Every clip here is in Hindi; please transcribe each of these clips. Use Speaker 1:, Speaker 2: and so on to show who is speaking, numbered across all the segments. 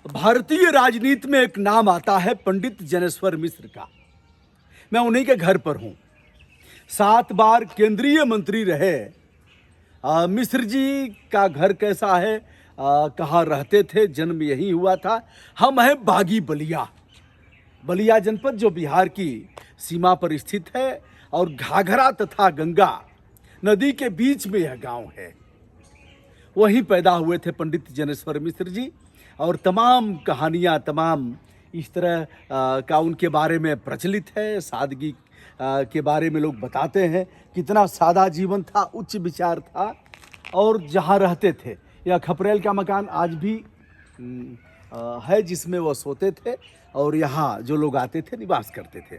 Speaker 1: भारतीय राजनीति में एक नाम आता है पंडित जनेश्वर मिश्र का। मैं उन्हीं के घर पर हूं। 7 बार केंद्रीय मंत्री रहे। मिश्र जी का घर कैसा है, कहाँ रहते थे, जन्म यही हुआ था। हम हैं बागी बलिया। बलिया जनपद जो बिहार की सीमा पर स्थित है और घाघरा तथा गंगा नदी के बीच में यह गांव है। वहीं पैदा हुए थे पंडित जनेश्वर मिश्र जी और तमाम कहानियाँ, तमाम इस तरह का उनके बारे में प्रचलित है। सादगी के बारे में लोग बताते हैं कितना सादा जीवन था, उच्च विचार था। और जहाँ रहते थे, यह खपरेल का मकान आज भी है जिसमें वो सोते थे और यहाँ जो लोग आते थे निवास करते थे।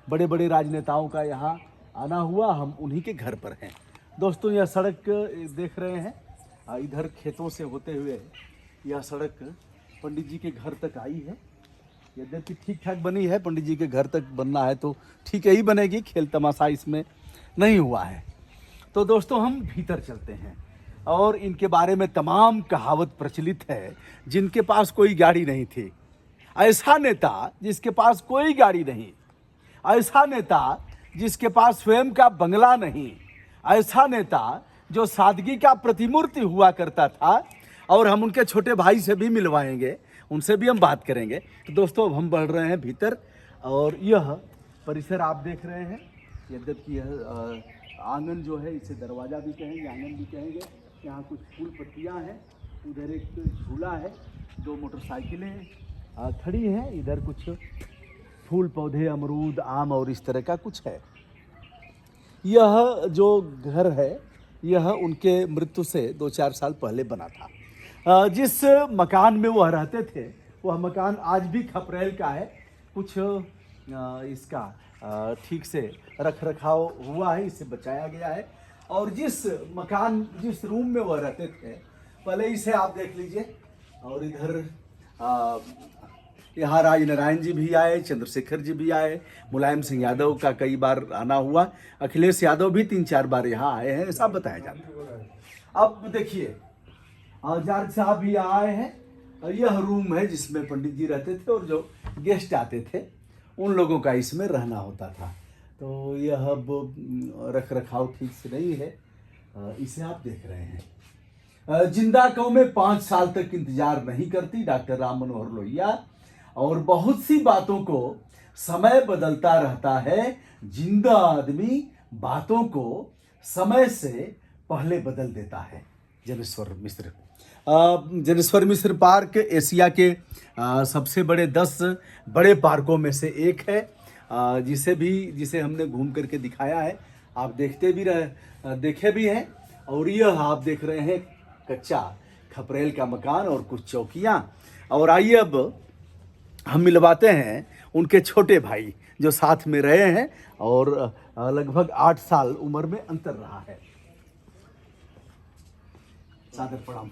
Speaker 1: बड़े बड़े राजनेताओं का यहाँ आना हुआ, हम उन्हीं के घर पर हैं। दोस्तों, यह सड़क देख रहे हैं, इधर खेतों से होते हुए यह सड़क पंडित जी के घर तक आई है। यद्यपि ठीक ठाक बनी है, पंडित जी के घर तक बनना है तो ठीक ही बनेगी, खेल तमाशा इसमें नहीं हुआ है। तो दोस्तों, हम भीतर चलते हैं और इनके बारे में तमाम कहावत प्रचलित है। जिनके पास कोई गाड़ी नहीं थी, ऐसा नेता जिसके पास कोई गाड़ी नहीं, ऐसा नेता जिसके पास स्वयं का बंगला नहीं, ऐसा नेता जो सादगी का प्रतिमूर्ति हुआ करता था। और हम उनके छोटे भाई से भी मिलवाएंगे, उनसे भी हम बात करेंगे। तो दोस्तों, अब हम बढ़ रहे हैं भीतर और यह परिसर आप देख रहे हैं। यद्यपि यह आंगन जो है, इसे दरवाज़ा भी कहेंगे, आंगन भी कहेंगे। यहाँ कुछ फूल पत्तियाँ हैं, उधर एक झूला है, 2 मोटरसाइकिलें खड़ी हैं, इधर कुछ फूल पौधे, अमरूद, आम और इस तरह का कुछ है। यह जो घर है, यह उनके मृत्यु से 2-4 साल पहले बना था। जिस मकान में वह रहते थे, वह मकान आज भी खपरेल का है। कुछ इसका ठीक से रख रखाव हुआ है, इसे बचाया गया है। और जिस रूम में वह रहते थे, पहले इसे आप देख लीजिए। और इधर यहाँ राज नारायण जी भी आए, चंद्रशेखर जी भी आए, मुलायम सिंह यादव का कई बार आना हुआ, अखिलेश यादव भी 3-4 बार यहाँ आए हैं, ऐसा बताया जाता है। अब देखिए, जॉर्ज साहब भी आए हैं। यह रूम है जिसमें पंडित जी रहते थे और जो गेस्ट आते थे उन लोगों का इसमें रहना होता था। तो यह अब रख रखाव ठीक से नहीं है, इसे आप देख रहे हैं। जिंदा कौमें 5 साल तक इंतजार नहीं करती, डॉक्टर राम मनोहर लोहिया। और बहुत सी बातों को समय बदलता रहता है, जिंदा आदमी बातों को समय से पहले बदल देता है। जनेश्वर मिश्र। जनेश्वर मिश्र पार्क एशिया के सबसे बड़े 10 बड़े पार्कों में से एक है, जिसे हमने घूम करके दिखाया है। आप देखे भी हैं। और यह आप देख रहे हैं कच्चा खपरेल का मकान और कुछ चौकियां। और आइए अब हम मिलवाते हैं उनके छोटे भाई जो साथ में रहे हैं और लगभग 8 साल उम्र में अंतर रहा है। सादर प्रणाम।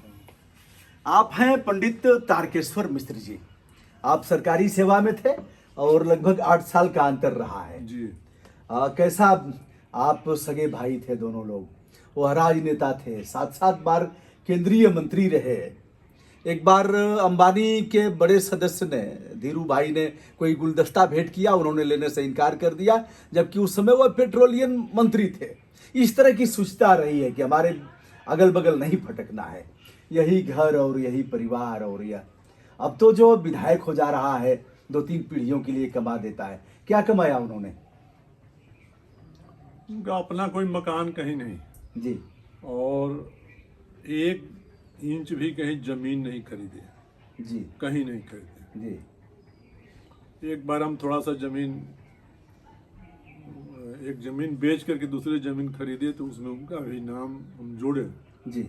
Speaker 1: आप हैं पंडित तारकेश्वर मिश्र जी। आप सरकारी सेवा में थे और लगभग 8 साल का अंतर रहा है
Speaker 2: जी।
Speaker 1: कैसा आप सगे भाई थे दोनों लोग, वो राजनेता थे, 7 बार केंद्रीय मंत्री रहे। एक बार अंबानी के बड़े सदस्य ने, धीरू भाई ने कोई गुलदस्ता भेंट किया, उन्होंने लेने से इनकार कर दिया, जबकि उस समय वह पेट्रोलियम मंत्री थे। इस तरह की सोचता रही है कि हमारे अगल बगल नहीं भटकना है, यही घर और यही परिवार। और यह अब तो जो विधायक हो जा रहा है, 2-3 पीढ़ियों के लिए कमा देता है। क्या कमाया उन्होंने?
Speaker 2: उनका अपना कोई मकान कहीं नहीं
Speaker 1: जी।
Speaker 2: और 1 इंच भी कहीं जमीन नहीं खरीदे
Speaker 1: जी।
Speaker 2: कहीं नहीं खरीदे
Speaker 1: जी।
Speaker 2: एक बार हम थोड़ा सा एक जमीन बेच करके दूसरी जमीन खरीदे तो उसमें उनका भी नाम हम जोड़े।
Speaker 1: जी।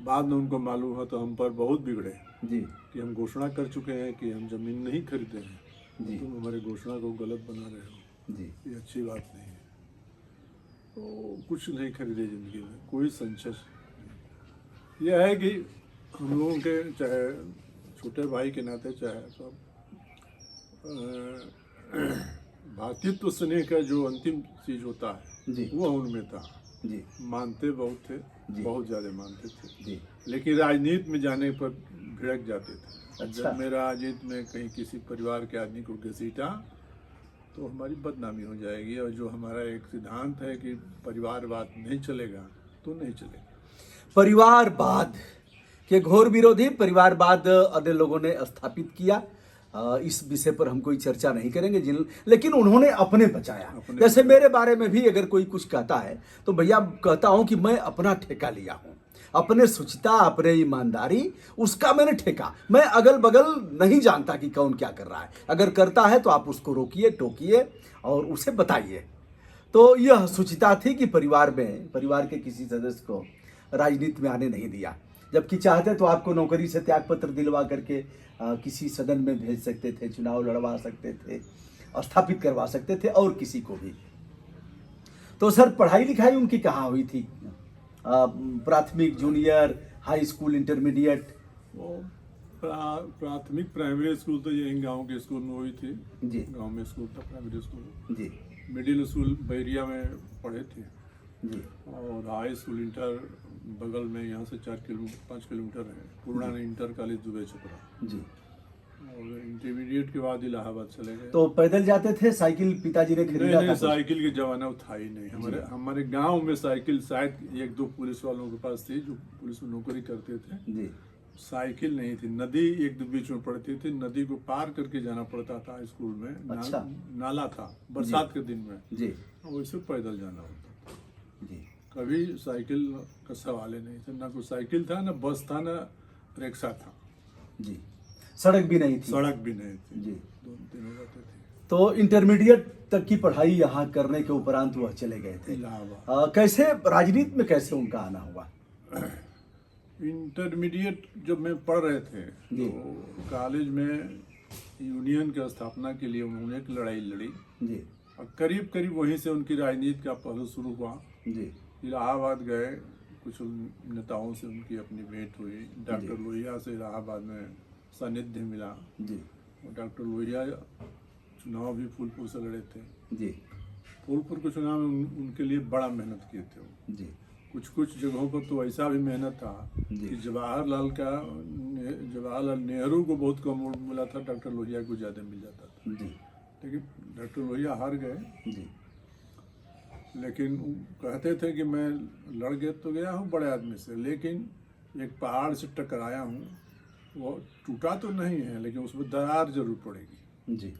Speaker 2: बाद में उनको मालूम हुआ तो हम पर बहुत बिगड़े
Speaker 1: जी।
Speaker 2: कि हम घोषणा कर चुके हैं कि हम जमीन नहीं खरीदे हैं,
Speaker 1: जी।
Speaker 2: तुम हमारी घोषणा को गलत बना रहे हो,
Speaker 1: जी।
Speaker 2: ये अच्छी बात नहीं है। तो कुछ नहीं खरीदे जिंदगी में, कोई संचय। यह है कि हम लोगों के चाहे छोटे भाई के नाते चाहे सब भातृत्व स्नेह का जो अंतिम चीज होता है
Speaker 1: जी।
Speaker 2: वो उनमें था।
Speaker 1: जी।
Speaker 2: मानते बहुत थे,
Speaker 1: जी।
Speaker 2: बहुत ज़्यादा मानते थे।
Speaker 1: जी।
Speaker 2: लेकिन राजनीति में जाने पर भिड़क जाते थे।
Speaker 1: अच्छा।
Speaker 2: जब मेरा अजीत में कहीं किसी परिवार के आदमी को घसीटा तो हमारी बदनामी हो जाएगी, और जो हमारा एक सिद्धांत है कि परिवारवाद नहीं चलेगा तो नहीं चलेगा।
Speaker 1: परिवारवाद के घोर विरोधी परिवारवाद अन्य लोगों ने स्थापित किया। इस विषय पर हम कोई चर्चा नहीं करेंगे, लेकिन उन्होंने अपने बचाया। जैसे मेरे बारे में भी अगर कोई कुछ कहता है तो भैया कहता हूं कि मैं अपना ठेका लिया हूं, अपने शुचिता, अपने ईमानदारी, उसका मैंने ठेका। मैं अगल बगल नहीं जानता कि कौन क्या कर रहा है। अगर करता है तो आप उसको रोकिए, टोकिए और उसे बताइए। तो यह शुचिता थी कि परिवार के किसी सदस्य को राजनीति में आने नहीं दिया। जबकि चाहते तो आपको नौकरी से त्यागपत्र दिलवा करके किसी सदन में भेज सकते थे, चुनाव लड़वा सकते थे, स्थापित करवा सकते थे, और किसी को भी। तो सर, पढ़ाई लिखाई उनकी कहाँ हुई थी? प्राथमिक, जूनियर, हाई स्कूल, इंटरमीडिएट?
Speaker 2: वो प्राथमिक प्राइमरी स्कूल तो यही गांव के स्कूल में हुई थी
Speaker 1: जी।
Speaker 2: गांव में स्कूल था, प्राइमरी स्कूल।
Speaker 1: जी
Speaker 2: मिडिल स्कूल बैरिया में पढ़े थे
Speaker 1: जी।
Speaker 2: और हाई स्कूल इंटर बगल में यहाँ से 5 किलोमीटर है, पूर्णा इंटर कॉलेज दुबई छपरा
Speaker 1: जी।
Speaker 2: और इंटरमीडिएट के बाद इलाहाबाद चले गए।
Speaker 1: तो पैदल जाते थे? साइकिल पिताजी ने खरीदा
Speaker 2: नहीं,
Speaker 1: था?
Speaker 2: साइकिल के जमाना था ही नहीं। हमारे गांव में साइकिल शायद 1-2 पुलिस वालों के पास थी जो पुलिस में नौकरी करते थे।
Speaker 1: जी।
Speaker 2: साइकिल नहीं थी। नदी एक दो बीच में पड़ती थी, नदी को पार करके जाना पड़ता था स्कूल में।
Speaker 1: अच्छा।
Speaker 2: नाला था बरसात के दिन में
Speaker 1: जी
Speaker 2: वैसे पैदल जाना होता था।
Speaker 1: जी।
Speaker 2: कभी साइकिल का सवाल ही नहीं था, ना कोई साइकिल था, ना बस था, ना रिक्शा था।
Speaker 1: जी। सड़क भी नहीं थी?
Speaker 2: सड़क भी नहीं थी
Speaker 1: जी।
Speaker 2: 2 दिन हो जाते थे।
Speaker 1: तो इंटरमीडिएट तक की पढ़ाई यहाँ करने के उपरांत वह चले गए थे
Speaker 2: इलाहाबाद।
Speaker 1: कैसे राजनीति में कैसे उनका आना हुआ?
Speaker 2: इंटरमीडिएट जब मैं पढ़ रहे थे
Speaker 1: जी।
Speaker 2: तो कॉलेज में यूनियन की स्थापना के लिए उन्होंने एक लड़ाई लड़ी
Speaker 1: जी
Speaker 2: और करीब करीब वहीं से उनकी राजनीति का पहलू शुरू हुआ।
Speaker 1: जी।
Speaker 2: इलाहाबाद गए, कुछ नेताओं से उनकी अपनी भेंट हुई। डॉक्टर लोहिया से इलाहाबाद में सानिध्य मिला।
Speaker 1: जी।
Speaker 2: और डॉक्टर लोहिया चुनाव भी फूलपुर से लड़े थे।
Speaker 1: जी।
Speaker 2: फूलपुर के चुनाव में उनके लिए बड़ा मेहनत किए थे वो।
Speaker 1: जी।
Speaker 2: कुछ जगहों पर तो ऐसा भी मेहनत था कि जवाहरलाल नेहरू को बहुत कम वोट मिला था, डॉक्टर लोहिया को ज़्यादा मिल जाता था।
Speaker 1: जी।
Speaker 2: लेकिन डॉक्टर लोहिया हार गए।
Speaker 1: जी।
Speaker 2: लेकिन वो कहते थे कि मैं लड़ गए तो गया हूँ बड़े आदमी से, लेकिन एक पहाड़ से टकराया हूँ, वो टूटा तो नहीं है लेकिन उसमें दरार जरूर पड़ेगी।
Speaker 1: जी।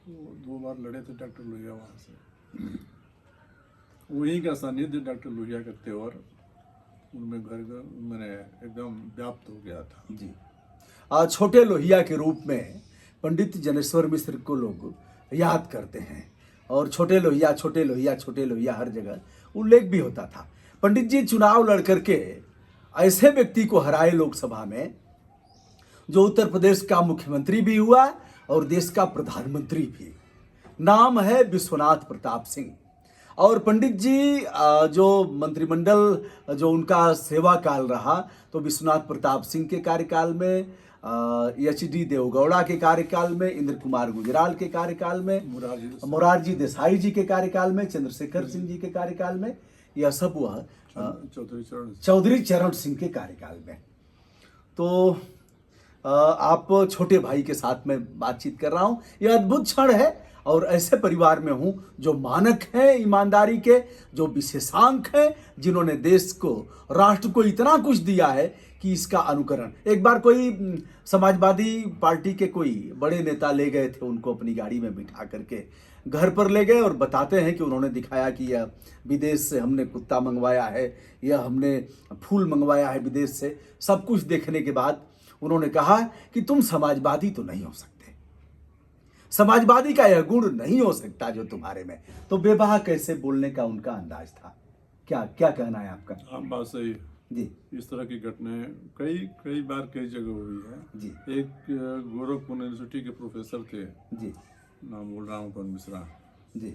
Speaker 2: वो 2 बार लड़े थे डॉक्टर लोहिया वहाँ से। वहीं का सानिध्य डॉक्टर लोहिया का तेवर उनमें मैंने एकदम व्याप्त हो गया था।
Speaker 1: जी। छोटे लोहिया के रूप में पंडित जनेश्वर मिश्र को लोग याद करते हैं, और छोटे लोहिया, छोटे लोहिया, छोटे लोहिया हर जगह उल्लेख भी होता था। पंडित जी चुनाव लड़ करके ऐसे व्यक्ति को हराए लोकसभा में जो उत्तर प्रदेश का मुख्यमंत्री भी हुआ और देश का प्रधानमंत्री भी। नाम है विश्वनाथ प्रताप सिंह। और पंडित जी जो मंत्रिमंडल जो उनका सेवा काल रहा, तो विश्वनाथ प्रताप सिंह के कार्यकाल में, HD देवगौड़ा के कार्यकाल में, इंद्र कुमार गुजराल के कार्यकाल में, मोरारजी देसाई जी के कार्यकाल में, चंद्रशेखर सिंह जी के कार्यकाल में, यह सब हुआ चौधरी चरण सिंह के कार्यकाल में। तो आप छोटे भाई के साथ में बातचीत कर रहा हूं। यह अद्भुत क्षण है, और ऐसे परिवार में हूं जो मानक हैं ईमानदारी के, जो विशेषांक हैं, जिन्होंने देश को, राष्ट्र को इतना कुछ दिया है कि इसका अनुकरण। एक बार कोई समाजवादी पार्टी के कोई बड़े नेता ले गए थे उनको अपनी गाड़ी में बिठा करके, घर पर ले गए और बताते हैं कि उन्होंने दिखाया कि यह विदेश से हमने कुत्ता मंगवाया है, यह हमने फूल मंगवाया है विदेश से। सब कुछ देखने के बाद उन्होंने कहा कि तुम समाजवादी तो नहीं हो सकते, समाजवादी का यह गुण नहीं हो सकता जो तुम्हारे में। तो बेबाह कैसे बोलने का उनका अंदाज था। क्या क्या कहना है आपका?
Speaker 2: हाँ, बात सही है
Speaker 1: जी।
Speaker 2: इस तरह की घटनाएं कई बार कई जगह हुई है।
Speaker 1: जी।
Speaker 2: एक गोरखपुर यूनिवर्सिटी के प्रोफेसर थे,
Speaker 1: जी।
Speaker 2: नाम बोल रहा हूँ पवन मिश्रा
Speaker 1: जी।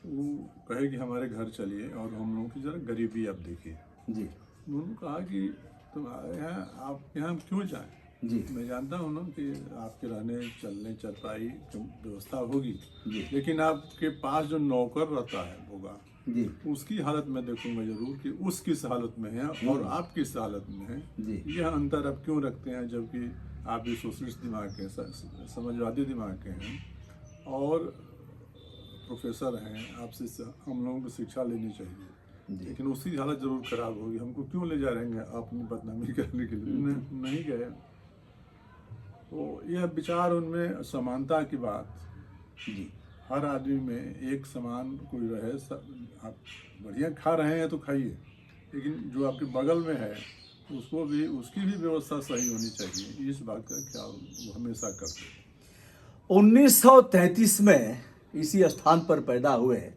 Speaker 2: वो कहे कि हमारे घर चलिए और हम लोगों की जरा गरीबी आप देखिए।
Speaker 1: जी।
Speaker 2: उन्होंने कहा कि तुम्हारे यहाँ, आपके यहाँ हम क्यों जाएं?
Speaker 1: जी।
Speaker 2: मैं जानता हूँ ना कि आपके रहने चलने चरपाई की व्यवस्था होगी,
Speaker 1: जी।
Speaker 2: लेकिन आपके पास जो नौकर रहता है होगा
Speaker 1: जी
Speaker 2: उसकी हालत में देखूंगा जरूर कि उस किस हालत में है और आप किस हालत में है।
Speaker 1: जी
Speaker 2: यह अंतर आप क्यों रखते हैं, जबकि आप भी सोशलिस्ट दिमाग के समाजवादी दिमाग के हैं और प्रोफेसर हैं, आपसे हम लोगों को शिक्षा लेनी चाहिए,
Speaker 1: जी
Speaker 2: लेकिन उसकी हालत जरूर खराब होगी। हमको क्यों ले जा रहे हैं अपनी बदनामी करने के लिए? नहीं गए। तो यह विचार उनमें समानता की बात,
Speaker 1: जी
Speaker 2: हर आदमी में एक समान कोई रहे। आप बढ़िया खा रहे हैं तो खाइए, लेकिन जो आपके बगल में है उसको भी, उसकी भी व्यवस्था सही होनी चाहिए। इस बात का ख्याल वो हमेशा करते हैं।
Speaker 1: 1933 में इसी स्थान पर पैदा हुए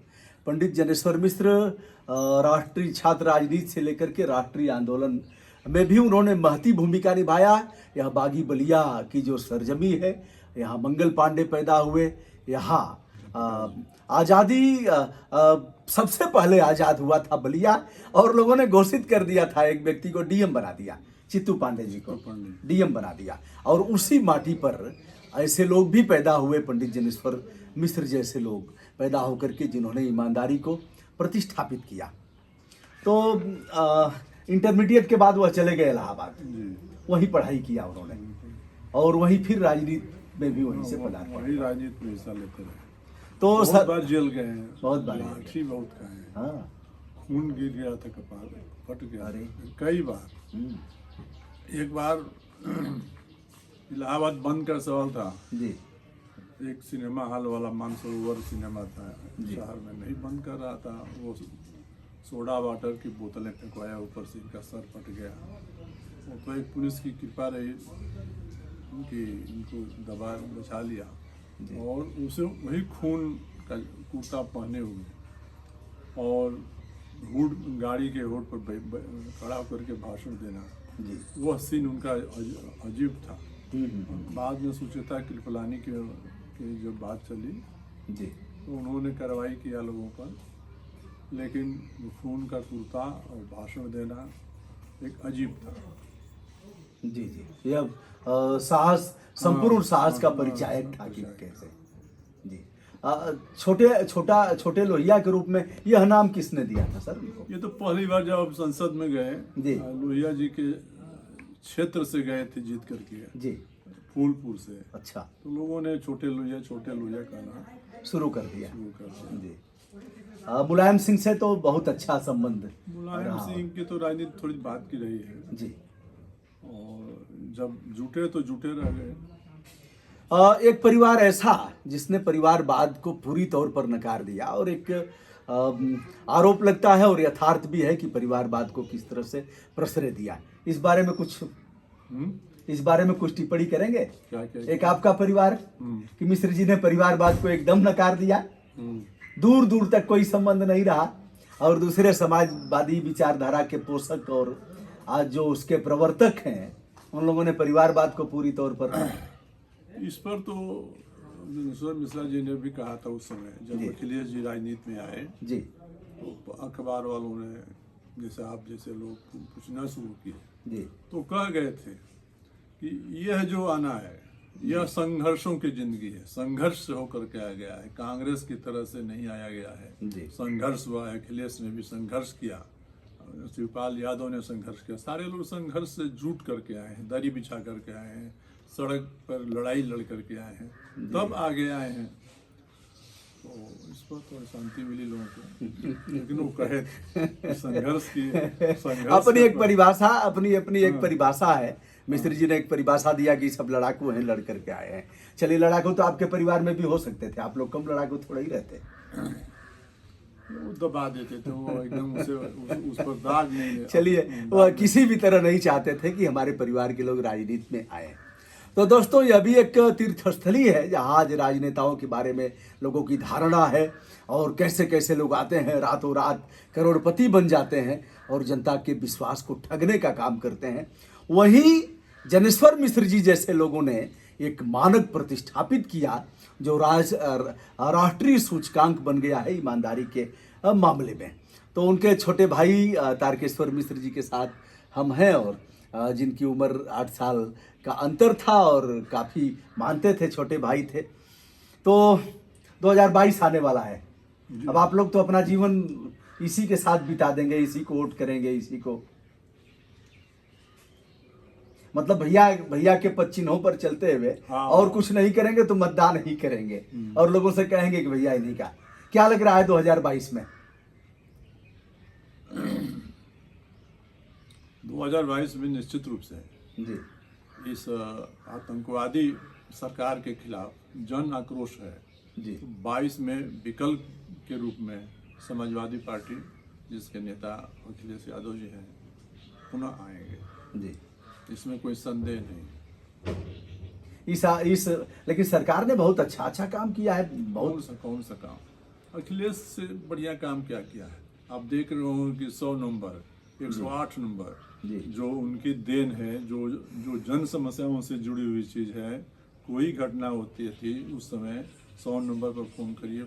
Speaker 1: पंडित जनेश्वर मिश्र राष्ट्रीय छात्र राजनीति से लेकर के राष्ट्रीय आंदोलन में भी उन्होंने महती भूमिका निभाया। यह बागी बलिया की जो सरजमी है, यहाँ मंगल पांडे पैदा हुए। यहाँ आज़ादी सबसे पहले आज़ाद हुआ था बलिया, और लोगों ने घोषित कर दिया था, एक व्यक्ति को डीएम बना दिया, चित्तू पांडे जी को डीएम बना दिया। और उसी माटी पर ऐसे लोग भी पैदा हुए, पंडित जनेश्वर मिश्र जैसे लोग पैदा होकर के जिन्होंने ईमानदारी को प्रतिष्ठापित किया। तो इंटरमीडिएट के बाद वह चले गए इलाहाबाद, वहीं पढ़ाई किया उन्होंने, और वहीं फिर राजनीति में भी वहीं से पदार्पण।
Speaker 2: वही राजनीति में हिस्सा लेते रहे।
Speaker 1: तो
Speaker 2: बहुत बार जेल गए हैं,
Speaker 1: बहुत बार
Speaker 2: लाठी बहुत खाए हैं,
Speaker 1: हाँ
Speaker 2: खून गिर गया था, कपाल फट गया,
Speaker 1: अरे।
Speaker 2: कई बार। एक बार इलाहाबाद बंद का सवाल था,
Speaker 1: जी
Speaker 2: एक सिनेमा हॉल वाला मानसरोवर सिनेमा था शहर में, नहीं बंद कर रहा था। वो सोडा वाटर की बोतलें फेंकवाया, ऊपर से इनका सर फट गया। वो तो एक पुलिस की कृपा रही कि इनको दबा बचा लिया, और उसे वही खून का कुर्ता पहने हुए और हुड गाड़ी के हुड पर खड़ा होकर के भाषण देना,
Speaker 1: जी
Speaker 2: वह सीन उनका अजीब था। बाद में सुचेता कृपलानी की जब बात चली
Speaker 1: जी
Speaker 2: तो उन्होंने कार्रवाई किया लोगों पर, लेकिन खून का कुर्ता और भाषण देना एक अजीब था।
Speaker 1: जी जी यह साहस, संपूर्ण साहस का परिचायक था कि कैसे। जी छोटे लोहिया के रूप में यह नाम किसने दिया था सर उनको?
Speaker 2: ये तो पहली बार जब संसद में गए,
Speaker 1: जी
Speaker 2: लोहिया जी के क्षेत्र से गए थे जीत करके,
Speaker 1: जी
Speaker 2: फूलपुर से।
Speaker 1: अच्छा,
Speaker 2: तो लोगों ने छोटे लोहिया कहना
Speaker 1: शुरू कर दिया।
Speaker 2: जी।
Speaker 1: मुलायम सिंह से तो बहुत अच्छा संबंध
Speaker 2: मुलायम सिंह की तो राजनीति थोड़ी बात की रही है
Speaker 1: जी,
Speaker 2: और जब जुटे तो जुटे रह गए।
Speaker 1: एक परिवार ऐसा जिसने परिवारवाद को पूरी तौर पर नकार दिया, और एक आरोप लगता है और यथार्थ भी है कि परिवारवाद को किस तरह से प्रश्रय दिया। इस बारे में कुछ टिप्पणी करेंगे?
Speaker 2: क्या क्या?
Speaker 1: एक आपका परिवार कि मिश्र जी ने परिवारवाद को एकदम नकार दिया, दूर दूर तक कोई संबंध नहीं रहा, और दूसरे समाजवादी विचारधारा के पोषक और आज जो उसके प्रवर्तक हैं, उन लोगों ने परिवारवाद को पूरी तौर पर।
Speaker 2: इस पर तो जनेश्वर मिश्रा जी ने भी कहा था उस समय जब अखिलेश जी राजनीति में आए
Speaker 1: जी,
Speaker 2: तो अखबार वालों ने जैसे आप जैसे लोग पूछना शुरू किए,
Speaker 1: जी
Speaker 2: तो कह गए थे कि यह जो आना है यह संघर्षों की जिंदगी है, संघर्ष से होकर के आ गया है, कांग्रेस की तरह से नहीं आया गया है। संघर्ष हुआ है, अखिलेश ने भी संघर्ष किया, शिवपाल यादव ने संघर्ष किया, सारे लोग संघर्ष से जुट करके आए हैं, दरी बिछा करके आए हैं, सड़क पर लड़ाई लड़ करके आए हैं, तब आगे आए हैं। तो इस पर थोड़ी शांति मिली लोगों को, लेकिन वो कहे संघर्ष
Speaker 1: अपनी एक परिभाषा, अपनी एक परिभाषा है। मिश्र जी ने एक परिभाषा दिया कि सब लड़ाकू हैं, लड़ करके आए हैं। चलिए, लड़ाकू तो आपके परिवार में भी हो सकते थे, आप लोग कम लड़ाकू थोड़ा ही रहते।
Speaker 2: वो दबा देते थे, वो एकदम उस पर दाग नहीं।
Speaker 1: चलिए, वो किसी भी तरह नहीं चाहते थे कि हमारे परिवार के लोग राजनीति में आए। तो दोस्तों, यह भी एक तीर्थस्थली है जहाँ आज राजनेताओं के बारे में लोगों की धारणा है, और कैसे कैसे लोग आते हैं, रातों रात करोड़पति बन जाते हैं और जनता के विश्वास को ठगने का काम करते हैं। वहीं जनेश्वर मिश्र जी जैसे लोगों ने एक मानक प्रतिष्ठापित किया जो राष्ट्रीय सूचकांक बन गया है ईमानदारी के मामले में। तो उनके छोटे भाई तारकेश्वर मिश्र जी के साथ हम हैं, और जिनकी उम्र 8 साल का अंतर था और काफ़ी मानते थे, छोटे भाई थे। तो 2022 आने वाला है, अब आप लोग तो अपना जीवन इसी के साथ बिता देंगे, इसी को वोट करेंगे, इसी को, मतलब भैया भैया के पद चिन्हों पर चलते हुए
Speaker 2: हाँ।
Speaker 1: और कुछ नहीं करेंगे तो मतदान ही करेंगे और लोगों से कहेंगे कि भैया इन्हीं का। क्या लग रहा है 2022 में?
Speaker 2: 2022 में निश्चित रूप से
Speaker 1: जी
Speaker 2: इस आतंकवादी सरकार के खिलाफ जन आक्रोश है।
Speaker 1: जी
Speaker 2: 22 में विकल्प के रूप में समाजवादी पार्टी, जिसके नेता अखिलेश यादव जी हैं, पुनः आएंगे।
Speaker 1: जी
Speaker 2: इसमें कोई संदेह नहीं।
Speaker 1: इस लेकिन सरकार ने बहुत अच्छा काम किया है, बहुत।
Speaker 2: कौन सा काम? अखिलेश से बढ़िया काम क्या किया है? आप देख रहे हो कि 100 नंबर, 108 नंबर
Speaker 1: जी।
Speaker 2: जो उनकी देन है, जो जन समस्याओं से जुड़ी हुई चीज है। कोई घटना होती थी उस समय 100 नंबर पर फोन करिए,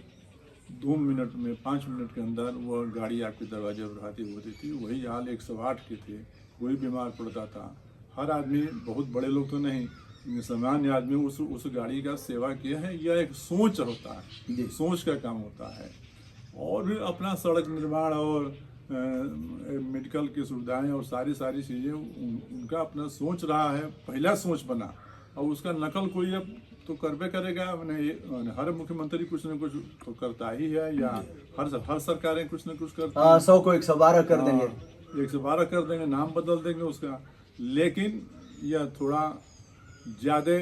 Speaker 2: 2 मिनट में, 5 मिनट के अंदर वह गाड़ी आपके दरवाजे पर आती होती थी। वही हाल 108 के थे। कोई बीमार पड़ता था, हर आदमी, बहुत बड़े लोग तो नहीं, सामान्य आदमी उस गाड़ी का सेवा किया है। यह एक सोच होता है, सोच का काम होता है। और अपना सड़क निर्माण और मेडिकल की सुविधाएं और सारी चीज़ें उनका अपना सोच रहा है, पहला सोच बना। और उसका नकल कोई अब तो करबे करेगा। मैंने हर मुख्यमंत्री कुछ न कुछ तो करता ही है, या हर सरकारें कुछ न कुछ करती हैं।
Speaker 1: 100 को 112 कर देंगे,
Speaker 2: 112 कर देंगे, नाम बदल देंगे उसका। लेकिन यह थोड़ा ज़्यादा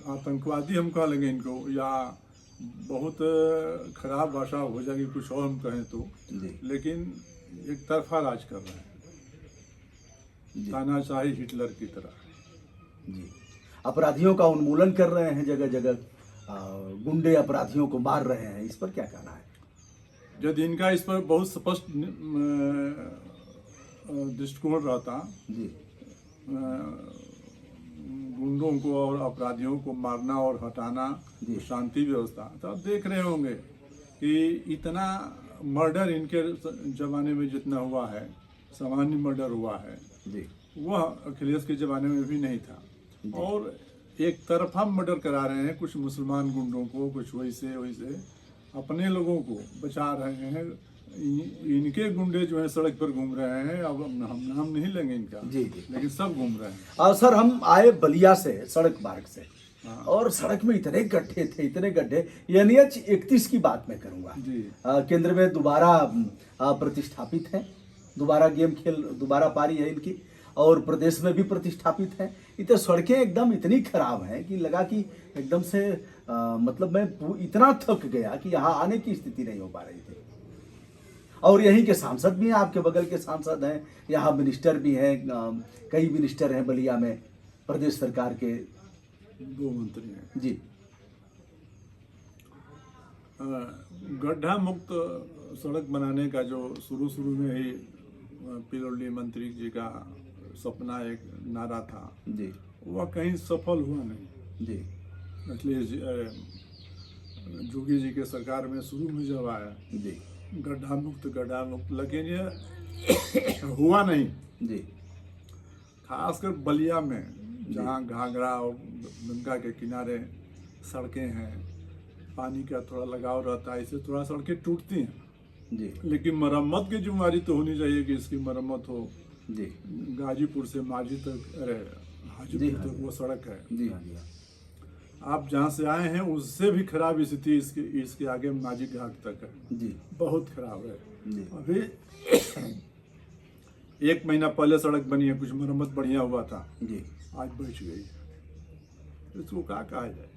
Speaker 2: आतंकवादी हम कह लेंगे इनको, या बहुत खराब भाषा हो जाएगी कुछ और हम कहें तो। लेकिन एक तरफा राज कर रहे हैं, तानाशाही हिटलर की तरह।
Speaker 1: जी, अपराधियों का उन्मूलन कर रहे हैं जगह जगह, गुंडे अपराधियों को मार रहे हैं, इस पर क्या कहना है?
Speaker 2: यदि इनका इस पर बहुत स्पष्ट दृष्टिकोण रहता
Speaker 1: जी,
Speaker 2: गुंडों को और अपराधियों को मारना और हटाना, शांति व्यवस्था, तो आप देख रहे होंगे कि इतना मर्डर इनके जमाने में जितना हुआ है, सामान्य मर्डर हुआ है, वह अखिलेश के जमाने में भी नहीं था। और एक तरफा मर्डर करा रहे हैं, कुछ मुसलमान गुंडों को, कुछ वैसे अपने लोगों को बचा रहे हैं। इनके गुंडे जो है सड़क पर घूम रहे हैं। अब हम नाम नहीं लेंगे इनका,
Speaker 1: जी,
Speaker 2: लेकिन सब घूम रहे हैं।
Speaker 1: और सर, हम आए बलिया से, सड़क मार्ग से, और सड़क में इतने गड्ढे थे, इतने गड्ढे। NH 31 की बात मैं करूंगा
Speaker 2: जी।
Speaker 1: केंद्र में दोबारा प्रतिष्ठापित है, दोबारा पारी है इनकी, और प्रदेश में भी प्रतिष्ठापित है। इतने सड़कें एकदम इतनी खराब हैं कि लगा कि एकदम से मतलब मैं इतना थक गया कि यहाँ आने की स्थिति नहीं हो पा रही थी। और यहीं के सांसद भी हैं, आपके बगल के सांसद हैं, यहाँ मिनिस्टर भी हैं, कई मिनिस्टर हैं बलिया में, प्रदेश सरकार के
Speaker 2: 2 मंत्री हैं।
Speaker 1: जी।
Speaker 2: गड्ढा मुक्त सड़क बनाने का जो शुरू में ही पिलोली मंत्री जी का सपना, एक नारा था
Speaker 1: जी,
Speaker 2: वह कहीं सफल हुआ नहीं।
Speaker 1: जी,
Speaker 2: अखिलेश जोगी जी के सरकार में शुरू में जब आया
Speaker 1: जी,
Speaker 2: गड्ढा मुक्त, लेकिन ये हुआ नहीं।
Speaker 1: जी,
Speaker 2: खासकर बलिया में, जहाँ घाघरा और गंगा के किनारे सड़कें हैं, पानी का थोड़ा लगाव रहता है, इससे थोड़ा सड़कें टूटती हैं।
Speaker 1: जी,
Speaker 2: लेकिन मरम्मत की जिम्मेदारी तो होनी चाहिए कि इसकी मरम्मत हो।
Speaker 1: जी,
Speaker 2: गाजीपुर से मांझी तक, हाजीपुर तक वो सड़क है।
Speaker 1: जी, हाँ जी,
Speaker 2: आप जहाँ से आए हैं उससे भी खराब स्थिति इसके आगे माझी घाट तक है।
Speaker 1: जी,
Speaker 2: बहुत खराब है।
Speaker 1: जी,
Speaker 2: अभी 1 महीना पहले सड़क बनी है, कुछ मरम्मत बढ़िया हुआ था,
Speaker 1: जी।
Speaker 2: आज बच गई। इसको क्या कहा जाए?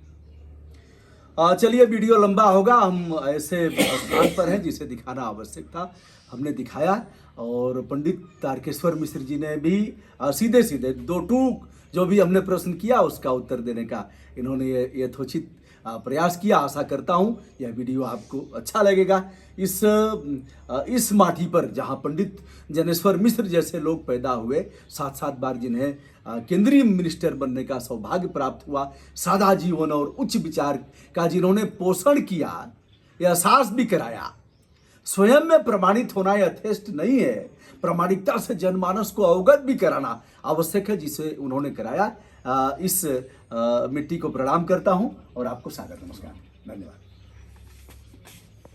Speaker 1: चलिए, वीडियो लंबा होगा, हम ऐसे स्थान पर हैं जिसे दिखाना आवश्यक था, हमने दिखाया। और पंडित तारकेश्वर मिश्र जी ने भी सीधे सीधे 2 टूक जो भी हमने प्रश्न किया उसका उत्तर देने का इन्होंने यथोचित प्रयास किया। आशा करता हूँ यह वीडियो आपको अच्छा लगेगा। इस माटी पर जहाँ पंडित जनेश्वर मिश्र जैसे लोग पैदा हुए, 7 बार जिन्हें केंद्रीय मिनिस्टर बनने का सौभाग्य प्राप्त हुआ, सादा जीवन और उच्च विचार का जिन्होंने पोषण किया, यह एहसास भी कराया। स्वयं में प्रमाणित होना यथेष्ट नहीं है, प्रामाणिकता से जनमानस को अवगत भी कराना आवश्यक है, जिसे उन्होंने कराया। इस मिट्टी को प्रणाम करता हूं और आपको सादर नमस्कार, धन्यवाद।